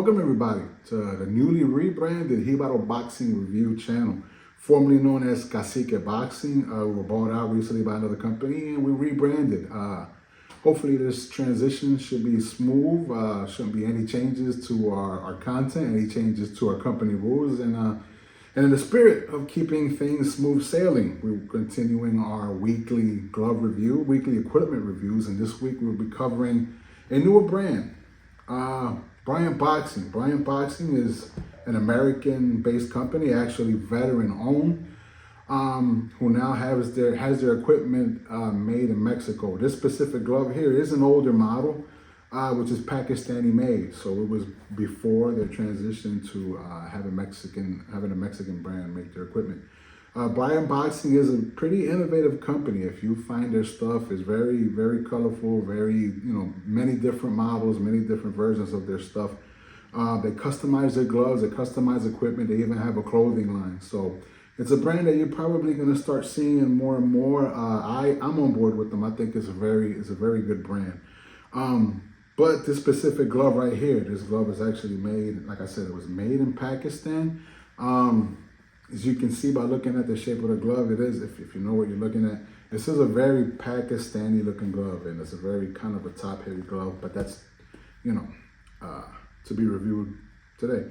Welcome everybody to the newly rebranded Hibaro Boxing Review channel, formerly known as Cacique Boxing. We were bought out recently by another company and we rebranded. Hopefully this transition should be smooth. Shouldn't be any changes to our content, any changes to our company rules, and in the spirit of keeping things smooth sailing, we're continuing our weekly glove review, weekly equipment reviews, and this week we'll be covering a newer brand. Bryant Boxing. Bryant Boxing is an American-based company, actually veteran-owned, who now has their equipment made in Mexico. This specific glove here is an older model, which is Pakistani-made. So it was before their transition to having a Mexican brand make their equipment. Bryant Boxing is a pretty innovative company. If you find their stuff is very, very colorful, very, many different models, many different versions of their stuff. They customize their gloves, they customize equipment, they even have a clothing line. So it's a brand that you're probably going to start seeing more and more. I'm on board with them. I think it's a very good brand. But this specific glove right here, this glove is actually made, like I said, it was made in Pakistan. As you can see by looking at the shape of the glove, it is, if you know what you're looking at, this is a very Pakistani looking glove, and it's a very kind of a top heavy glove, but that's, to be reviewed today.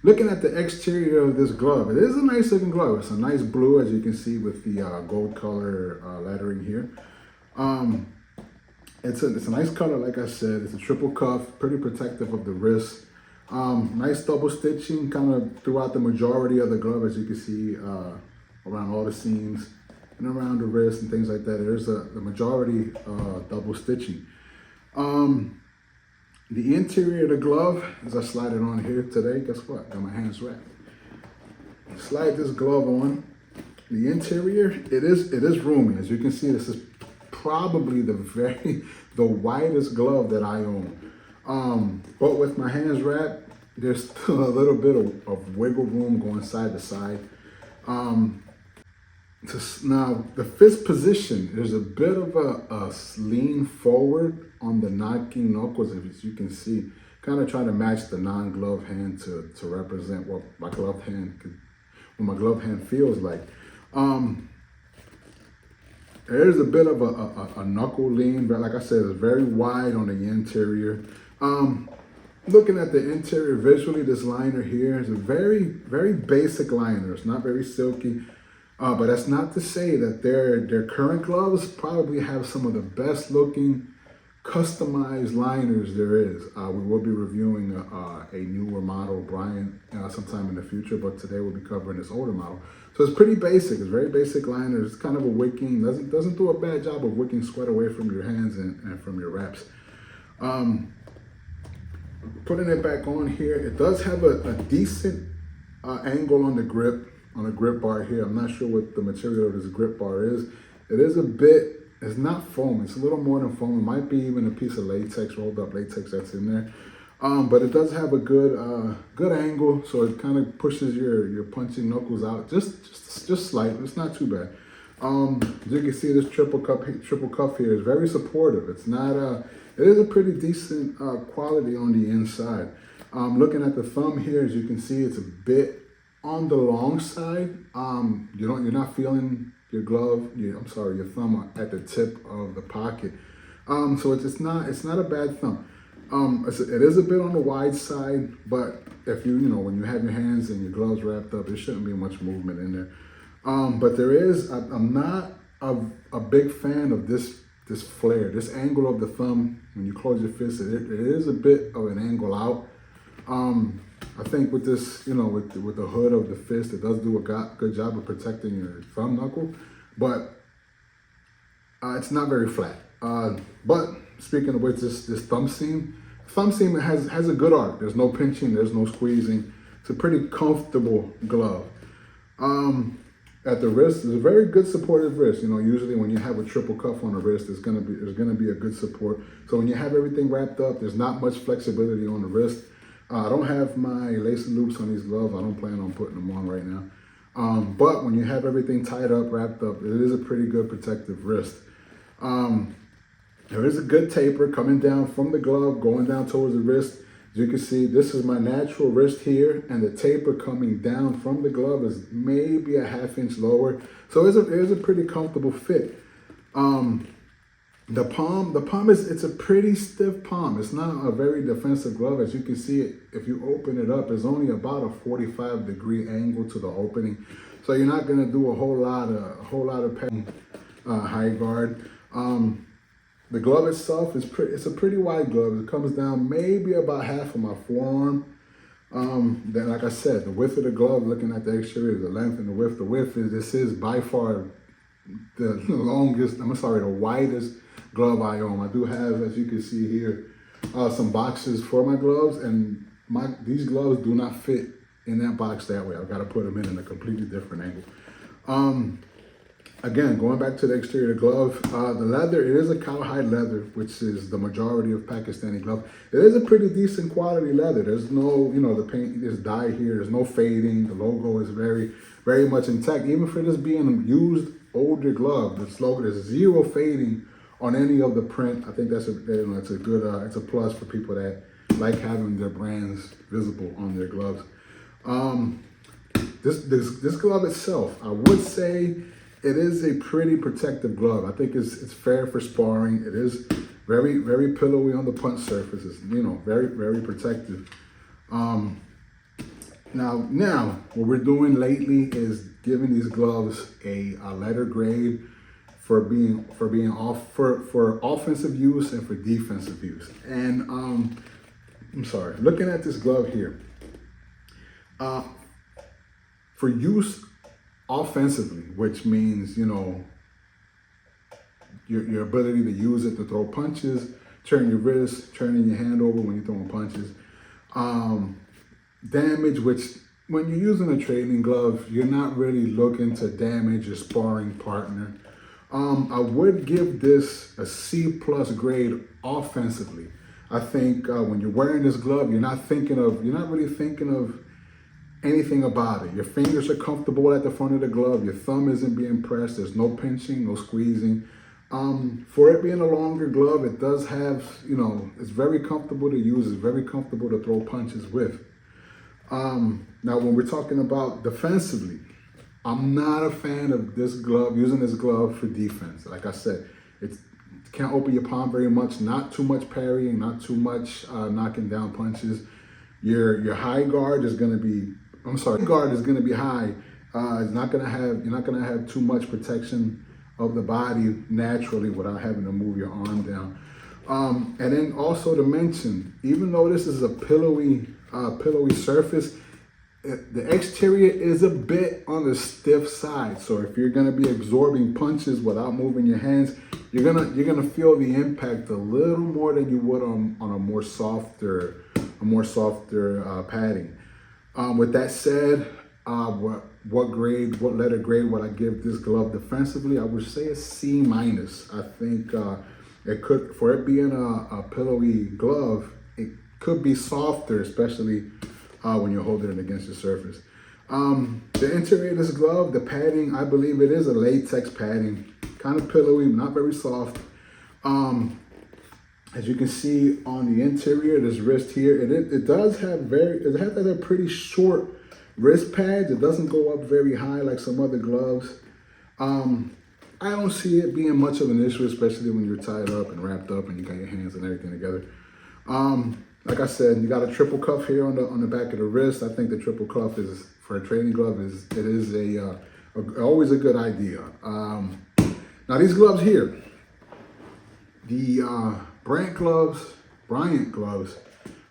Looking at the exterior of this glove, it is a nice looking glove. It's a nice blue, as you can see with the gold color lettering here. It's a nice color, like I said. It's a triple cuff, pretty protective of the wrist. Nice double stitching kind of throughout the majority of the glove, as you can see, around all the seams and around the wrist and things like that. There's the majority double stitching. The interior of the glove, as I slide it on here today, guess what? Got my hands wrapped. Slide this glove on. The interior, it is roomy. As you can see, this is probably the widest glove that I own. But with my hands wrapped, there's still a little bit of wiggle room going side to side. Now, the fist position, there's a bit of a lean forward on the knocking knuckles, as you can see. Kind of trying to match the non-glove hand to represent what my glove hand feels like. There's a bit of a knuckle lean, but like I said, it's very wide on the interior. Looking at the interior visually, this liner here is a very, very basic liner. It's not very silky, but that's not to say that their current gloves probably have some of the best looking customized liners there is. We will be reviewing a newer model, Bryant, sometime in the future, but today we'll be covering this older model. So it's pretty basic. It's very basic liner. It's kind of a wicking, doesn't do a bad job of wicking sweat away from your hands and from your wraps. Putting it back on here, it does have a decent angle on the grip bar here. I'm not sure what the material of this grip bar is. It is a bit, it's not foam, it's a little more than foam. It might be even a piece of latex, rolled up latex that's in there. But it does have a good angle, so it kind of pushes your punching knuckles out just slightly. It's not too bad. As you can see, this triple cuff here is very supportive. It's not it is a pretty decent quality on the inside. Looking at the thumb here, as you can see, it's a bit on the long side. You're not feeling your glove, your thumb at the tip of the pocket. So it's not a bad thumb. It is a bit on the wide side, but if when you have your hands and your gloves wrapped up, there shouldn't be much movement in there. But there is, I'm not a big fan of this flare, this angle of the thumb. When you close your fist, it is a bit of an angle out. I think with this, with the hood of the fist, it does do a good job of protecting your thumb knuckle, but it's not very flat. But speaking of which, this thumb seam has a good arc. There's no pinching, there's no squeezing. It's a pretty comfortable glove. At the wrist, it's a very good supportive wrist. Usually when you have a triple cuff on the wrist, there's gonna be a good support. So when you have everything wrapped up, there's not much flexibility on the wrist. I don't have my lace and loops on these gloves. I don't plan on putting them on right now. But when you have everything tied up, wrapped up, it is a pretty good protective wrist. There is a good taper coming down from the glove, going down towards the wrist. As you can see, this is my natural wrist here, and the taper coming down from the glove is maybe a ½ inch lower. So it is a pretty comfortable fit. The palm it's a pretty stiff palm. It's not a very defensive glove. As you can see, if you open it up, it's only about a 45-degree angle to the opening. So you're not gonna do a whole lot of high guard. The glove itself it's a pretty wide glove. It comes down maybe about half of my forearm. Then, like I said, the width of the glove, looking at the exterior, the length and the width. The width this is by far the widest glove I own. I do have, as you can see here, some boxes for my gloves, and these gloves do not fit in that box that way. I've got to put them in a completely different angle. Again, going back to the exterior of the glove, the leather, it is a cowhide leather, which is the majority of Pakistani gloves. It is a pretty decent quality leather. There's no, the paint is dyed here. There's no fading. The logo is very, very much intact. Even for this being a used older glove, this logo, there's zero fading on any of the print. I think it's a good, it's a plus for people that like having their brands visible on their gloves. This glove itself, I would say, it is a pretty protective glove. I think it's fair for sparring. It is very, very pillowy on the punch surface. It's, very, very protective. Now, what we're doing lately is giving these gloves a letter grade for offensive use and for defensive use. And I'm sorry, looking at this glove here, for use offensively, which means, your ability to use it to throw punches, turn your wrist, turning your hand over when you're throwing punches. Damage, which when you're using a training glove, you're not really looking to damage your sparring partner. I would give this a C+ grade offensively. I think when you're wearing this glove, you're not really thinking of anything about it. Your fingers are comfortable at the front of the glove. Your thumb isn't being pressed. There's no pinching, no squeezing. For it being a longer glove, it does have, it's very comfortable to use. It's very comfortable to throw punches with. Now, when we're talking about defensively, I'm not a fan of this glove, using this glove for defense. Like I said, it can't open your palm very much, not too much parrying, not too much knocking down punches. Your high guard is going to be, guard is going to be high. You're not going to have too much protection of the body naturally without having to move your arm down. And then also to mention, even though this is a pillowy surface, the exterior is a bit on the stiff side. So if you're going to be absorbing punches without moving your hands, you're gonna feel the impact a little more than you would on a more softer padding. With that said, what letter grade would I give this glove defensively? I would say a C-. I think it could, for it being a pillowy glove, it could be softer, especially when you're holding it against the surface. The interior of this glove, the padding, I believe it is a latex padding, kind of pillowy, not very soft. As you can see on the interior, this wrist here, it has a pretty short wrist pads. It doesn't go up very high like some other gloves. I don't see it being much of an issue, especially when you're tied up and wrapped up and you got your hands and everything together. Like I said, you got a triple cuff here on the back of the wrist. I think the triple cuff is, for a training glove, always a good idea. Now these gloves here, the Bryant gloves,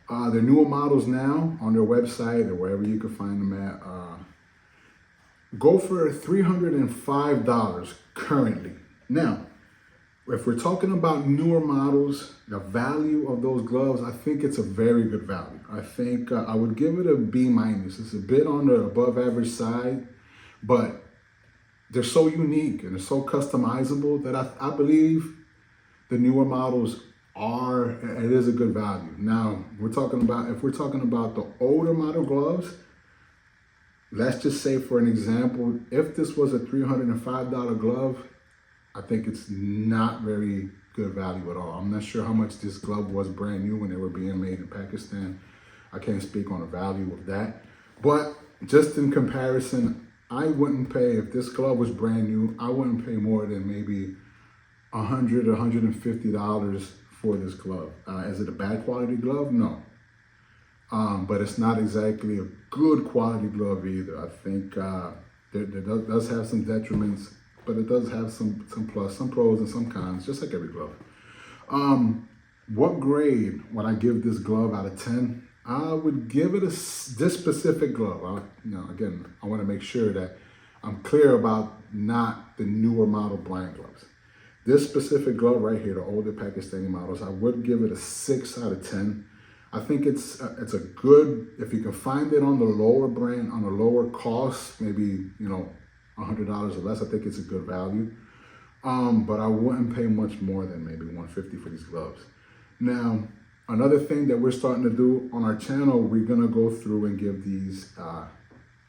they're newer models now on their website or wherever you can find them at. Go for $305 currently. Now, if we're talking about newer models, the value of those gloves, I think it's a very good value. I think I would give it a B-. It's a bit on the above average side, but they're so unique and they're so customizable that I believe the newer models it is a good value. Now, if we're talking about the older model gloves, let's just say, for an example, if this was a $305 glove, I think it's not very good value at all. I'm not sure how much this glove was brand new when they were being made in Pakistan. I can't speak on the value of that. But just in comparison, I wouldn't pay, if this glove was brand new, I wouldn't pay more than maybe $100 or $150 for this glove. Is it a bad quality glove? No. But it's not exactly a good quality glove either. I think there does have some detriments, but it does have some plus, some pros and some cons, just like every glove. What grade would I give this glove out of 10? I would give it this specific glove. Again, I want to make sure that I'm clear about not the newer model Bryant gloves. This specific glove right here, the older Pakistani models, I would give it a 6 out of 10. I think it's a good, if you can find it on the lower brand, on a lower cost, maybe, $100 or less, I think it's a good value. But I wouldn't pay much more than maybe $150 for these gloves. Now, another thing that we're starting to do on our channel, we're gonna go through and give these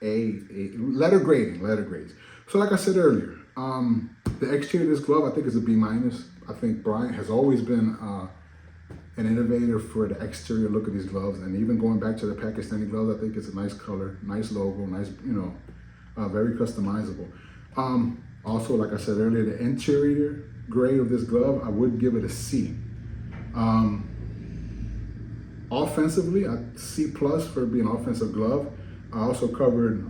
letter grades. So like I said earlier, the exterior of this glove, I think is a B-. I think Bryant has always been an innovator for the exterior look of these gloves, and even going back to the Pakistani gloves, I think it's a nice color, nice logo, nice, very customizable. Also, like I said earlier, the interior grade of this glove, I would give it a C. Offensively, a C+ for being an offensive glove. I also covered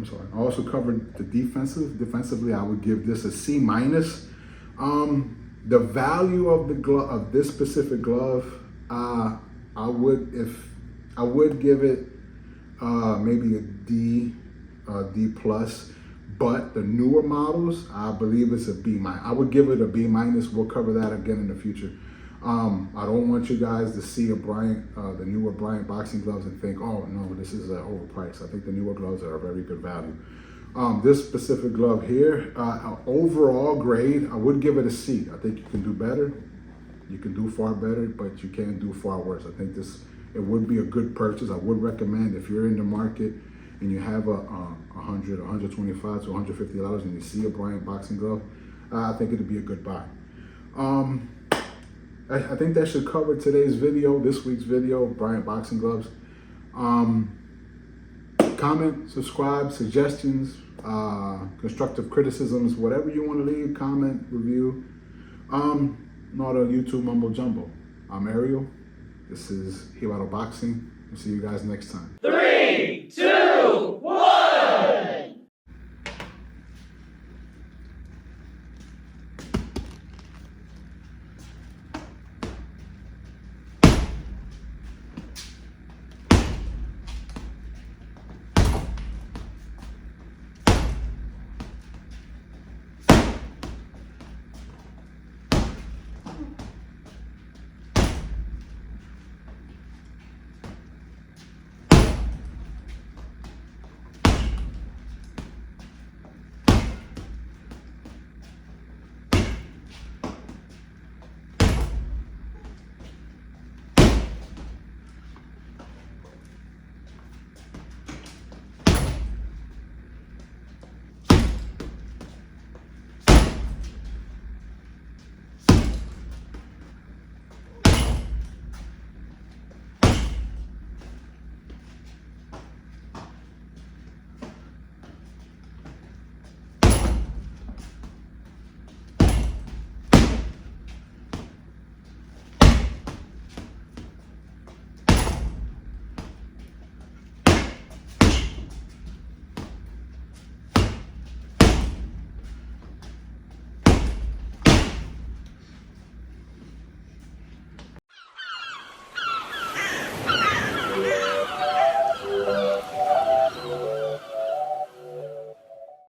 the defensively, I would give this a C-. The value of the glove, of this specific glove, I would give it maybe a D+. But the newer models, I believe it's a B-. I would give it a B-. We'll cover that again in the future. I don't want you guys to see a Bryant, the newer Bryant boxing gloves and think, oh no, this is overpriced. I think the newer gloves are a very good value. This specific glove here, overall grade, I would give it a C. I think you can do better. You can do far better, but you can't do far worse. I think it would be a good purchase. I would recommend, if you're in the market and you have a $100, $125 to $150 and you see a Bryant boxing glove, I think it'd be a good buy. I think that should cover today's video, this week's video, Bryant boxing gloves. Comment, subscribe, suggestions, constructive criticisms, whatever you want to leave, comment, review. Not a YouTube mumbo jumbo. I'm Ariel. This is Hibaro Boxing. We'll see you guys next time. 3, 2,